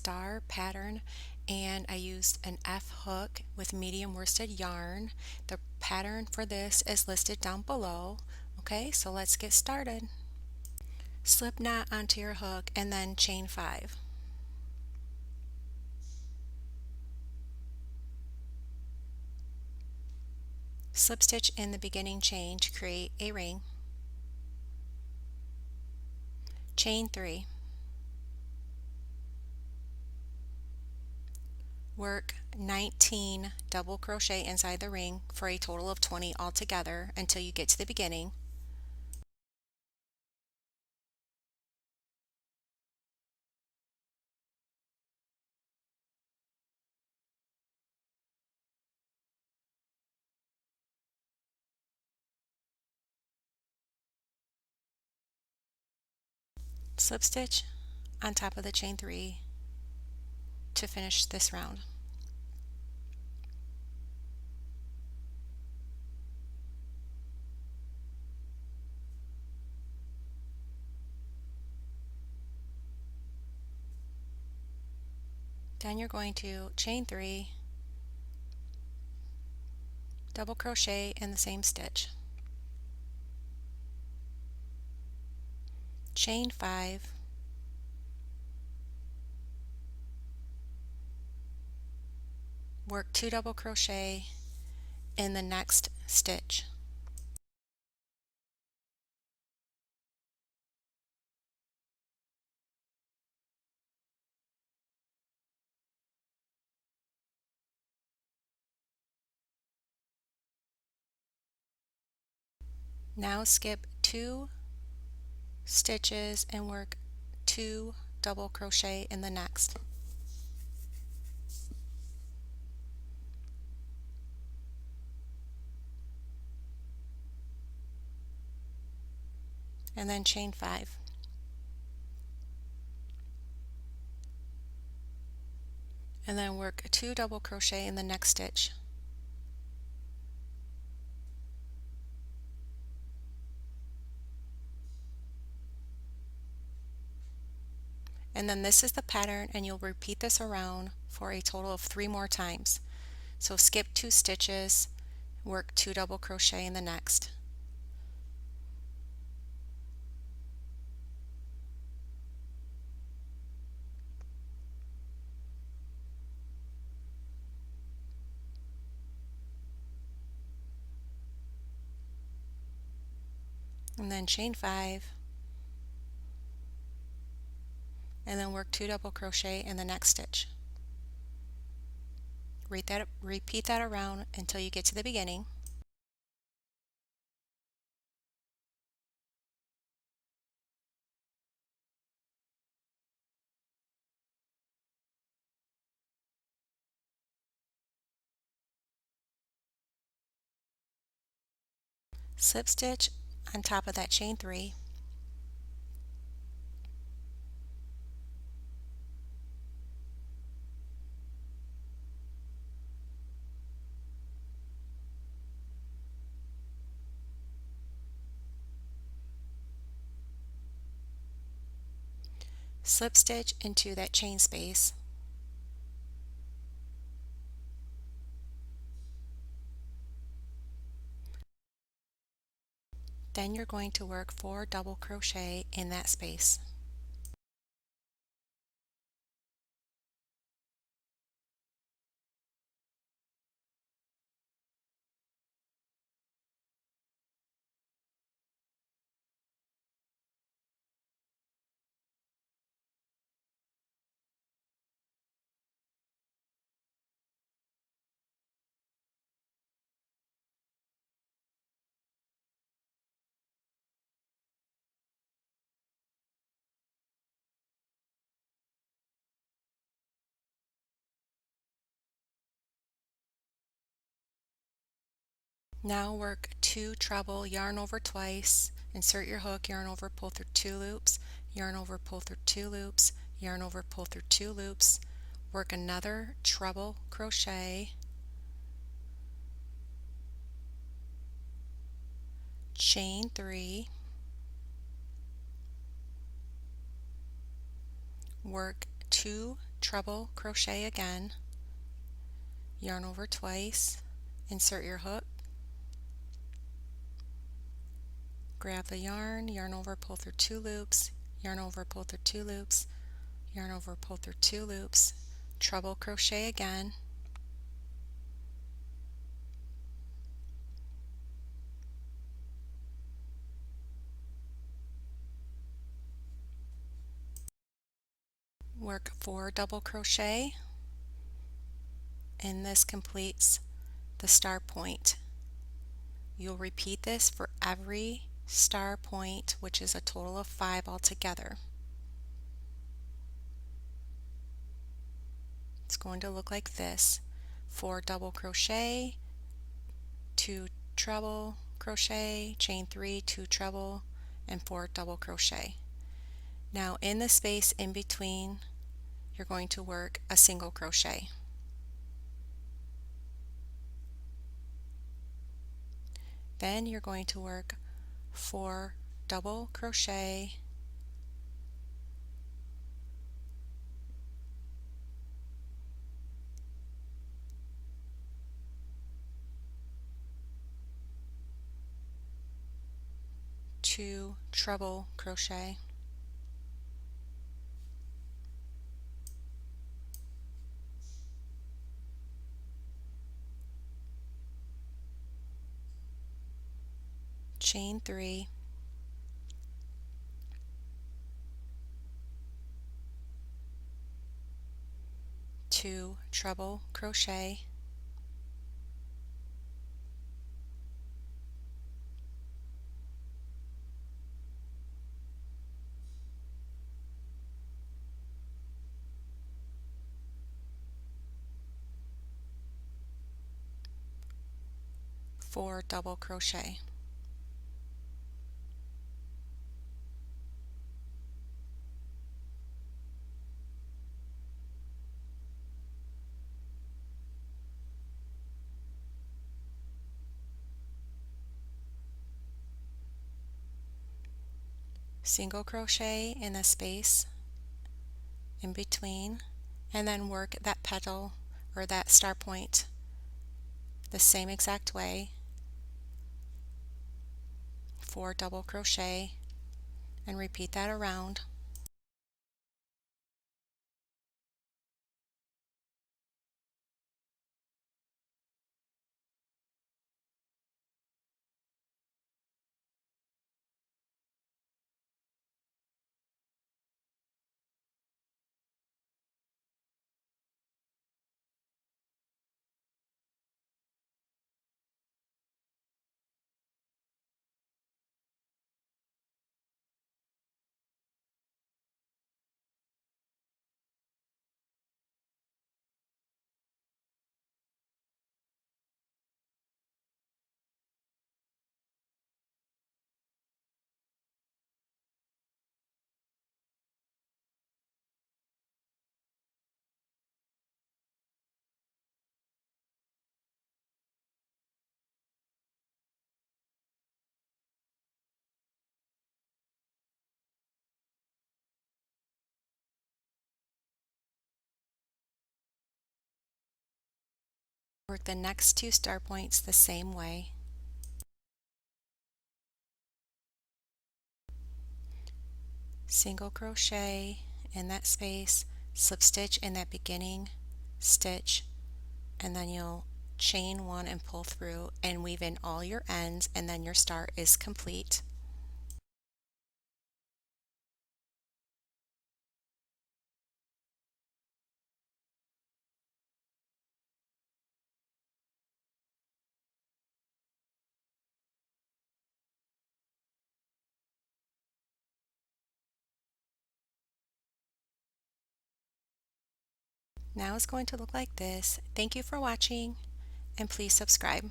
Star pattern, and I used an F hook with medium worsted yarn. The pattern for this is listed down below. Okay, so let's get started. Slip knot onto your hook and then chain 5. Slip stitch in the beginning chain to create a ring. Chain 3. Work 19 double crochet inside the ring for a total of 20 altogether until you get to the beginning. Slip stitch on top of the chain 3 to finish this round. Then you're going to chain 3, double crochet in the same stitch, chain 5, work 2 double crochet in the next stitch. Now skip 2 stitches and work 2 double crochet in the next. And then chain 5. And then work 2 double crochet in the next stitch. And then this is the pattern, and you'll repeat this around for a total of 3 more times. So skip 2 stitches, work 2 double crochet in the next. And then chain 5, and then work 2 double crochet in the next stitch. Repeat that around until you get to the beginning. Slip stitch on top of that chain 3, slip stitch into that chain space, then you're going to work 4 double crochet in that space. Now work 2 treble, yarn over twice, insert your hook, yarn over, pull through 2 loops, yarn over, pull through 2 loops, yarn over, pull through 2 loops, work another treble crochet, chain 3, work 2 treble crochet again, yarn over twice, insert your hook, grab the yarn, yarn over, pull through 2 loops, yarn over, pull through 2 loops, yarn over, pull through 2 loops, treble crochet again, work 4 double crochet, and this completes the star point. You'll repeat this for every star point, which is a total of 5 altogether. It's going to look like this: 4 double crochet, 2 treble crochet, chain 3, 2 treble, and 4 double crochet. Now in the space in between, you're going to work a single crochet. Then you're going to work 4 double crochet, two treble crochet, chain 3, two treble crochet, four double crochet. Single crochet in the space in between, and then work that petal or that star point the same exact way, 4 double crochet, and repeat that around. Work the next 2 star points the same way. Single crochet in that space, slip stitch in that beginning stitch, and then you'll chain 1 and pull through and weave in all your ends, and then your star is complete. Now it's going to look like this. Thank you for watching, and please subscribe.